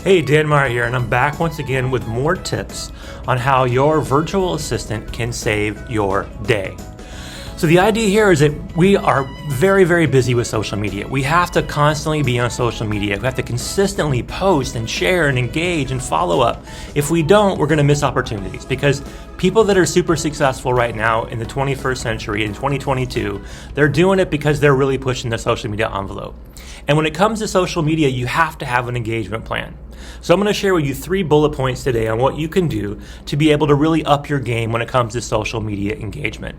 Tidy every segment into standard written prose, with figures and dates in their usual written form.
Hey, Dan Meyer here, and I'm back once again with more tips on how your virtual assistant can save your day. So the idea here is that we are very, very busy with social media. We have to constantly be on social media. We have to consistently post and share and engage and follow up. If we don't, we're going to miss opportunities, because people that are super successful right now in the 21st century, in 2022, they're doing it because they're really pushing the social media envelope. And when it comes to social media, you have to have an engagement plan. So I'm going to share with you 3 bullet points today on what you can do to be able to really up your game when it comes to social media engagement.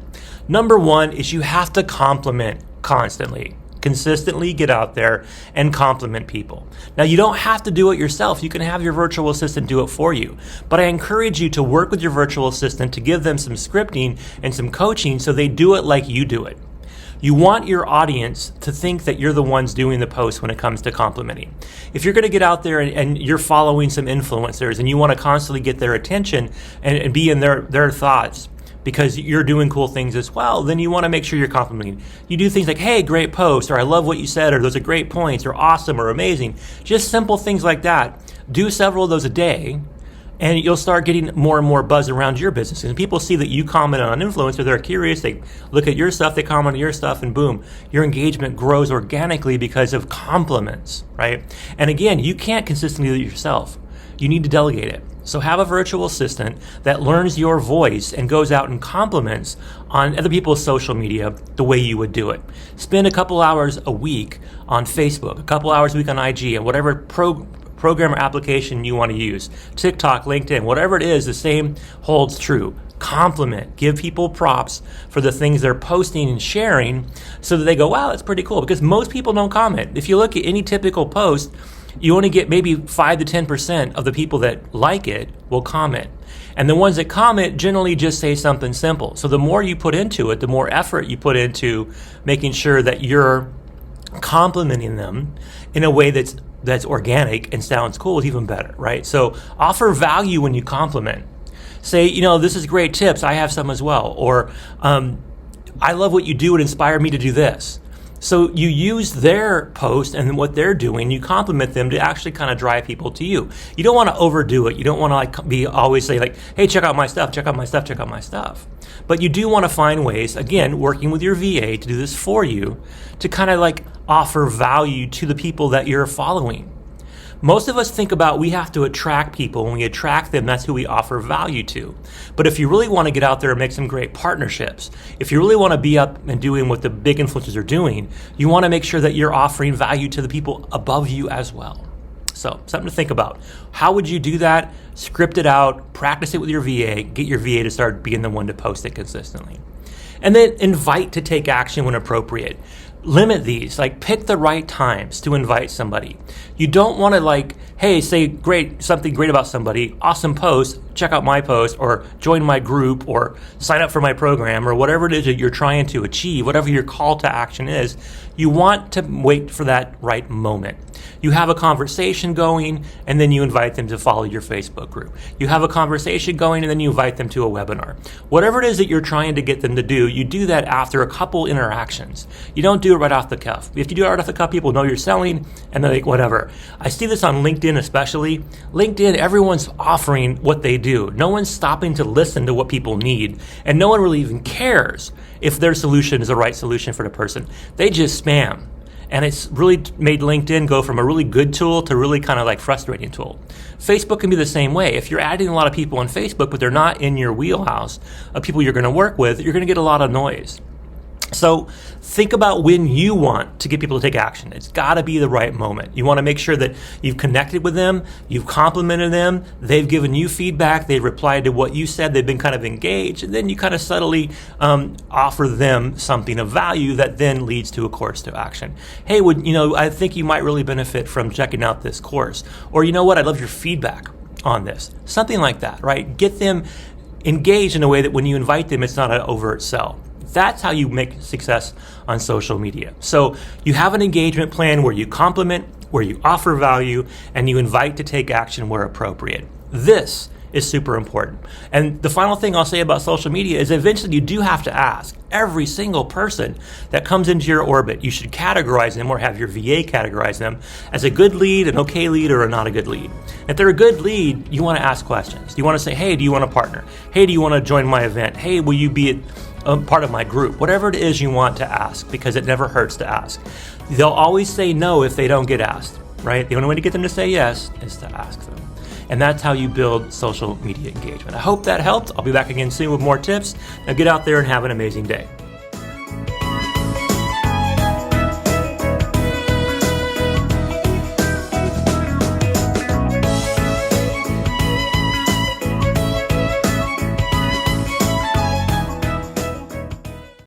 Number 1 is you have to compliment constantly. Consistently get out there and compliment people. Now, you don't have to do it yourself. You can have your virtual assistant do it for you. But I encourage you to work with your virtual assistant to give them some scripting and some coaching so they do it like you do it. You want your audience to think that you're the ones doing the post when it comes to complimenting. If you're going to get out there and you're following some influencers and you want to constantly get their attention and be in their thoughts because you're doing cool things as well, then you want to make sure you're complimenting. You do things like, hey, great post, or I love what you said, or those are great points, or awesome, or amazing. Just simple things like that. Do several of those a day, and you'll start getting more and more buzz around your business. And people see that you comment on an influencer, they're curious, they look at your stuff, they comment on your stuff, and boom, your engagement grows organically because of compliments, right? And again, you can't consistently do it yourself. You need to delegate it. So have a virtual assistant that learns your voice and goes out and compliments on other people's social media the way you would do it. Spend a couple hours a week on Facebook, a couple hours a week on IG, and whatever program or application you want to use. TikTok, LinkedIn, whatever it is, the same holds true. Compliment, give people props for the things they're posting and sharing so that they go, wow, that's pretty cool. Because most people don't comment. If you look at any typical post, you only get maybe 5 to 10% of the people that like it will comment. And the ones that comment generally just say something simple. So the more you put into it, the more effort you put into making sure that you're complimenting them in a way that's organic and sounds cool is even better, right? So offer value when you compliment. Say, this is great tips. I have some as well. Or I love what you do. It inspired me to do this. So you use their post and what they're doing, you compliment them to actually kind of drive people to you. You don't want to overdo it. You don't want to be always say like, hey, check out my stuff, check out my stuff, check out my stuff. But you do want to find ways, again, working with your VA to do this for you, to kind of like offer value to the people that you're following. Most of us think about we have to attract people. When we attract them, that's who we offer value to. But if you really want to get out there and make some great partnerships, if you really want to be up and doing what the big influencers are doing, you want to make sure that you're offering value to the people above you as well. So something to think about. How would you do that? Script it out, practice it with your VA, get your VA to start being the one to post it consistently. And then invite to take action when appropriate. Limit these, like pick the right times to invite somebody. You don't want to hey, say something great about somebody, awesome post, check out my post, or join my group, or sign up for my program, or whatever it is that you're trying to achieve, whatever your call to action is. You want to wait for that right moment. You have a conversation going, and then you invite them to follow your Facebook group. You have a conversation going, and then you invite them to a webinar. Whatever it is that you're trying to get them to do, you do that after a couple interactions. You don't do it right off the cuff. If you do it right off the cuff, people know you're selling, and they're like, whatever. I see this on LinkedIn especially. LinkedIn, everyone's offering what they do. No one's stopping to listen to what people need, and no one really even cares if their solution is the right solution for the person. They just spam. And it's really made LinkedIn go from a really good tool to really kind of like frustrating tool. Facebook can be the same way. If you're adding a lot of people on Facebook, but they're not in your wheelhouse of people you're going to work with, you're going to get a lot of noise. So think about when you want to get people to take action. It's got to be the right moment. You want to make sure that you've connected with them, you've complimented them, they've given you feedback, they've replied to what you said, they've been kind of engaged, and then you kind of subtly offer them something of value that then leads to a course to action. Hey, I think you might really benefit from checking out this course. Or you know what, I'd love your feedback on this. Something like that, right? Get them engaged in a way that when you invite them, it's not an overt sell. That's how you make success on social media. So you have an engagement plan where you compliment, where you offer value, and you invite to take action where appropriate. This is super important. And the final thing I'll say about social media is eventually you do have to ask every single person that comes into your orbit. You should categorize them or have your VA categorize them as a good lead, an okay lead, or a not a good lead. If they're a good lead, you want to ask questions. You want to say, hey, do you want to partner? Hey, do you want to join my event? Hey, will you be part of my group? Whatever it is you want to ask, because it never hurts to ask. They'll always say no if they don't get asked, right? The only way to get them to say yes is to ask them. And that's how you build social media engagement. I hope that helped. I'll be back again soon with more tips. Now get out there and have an amazing day.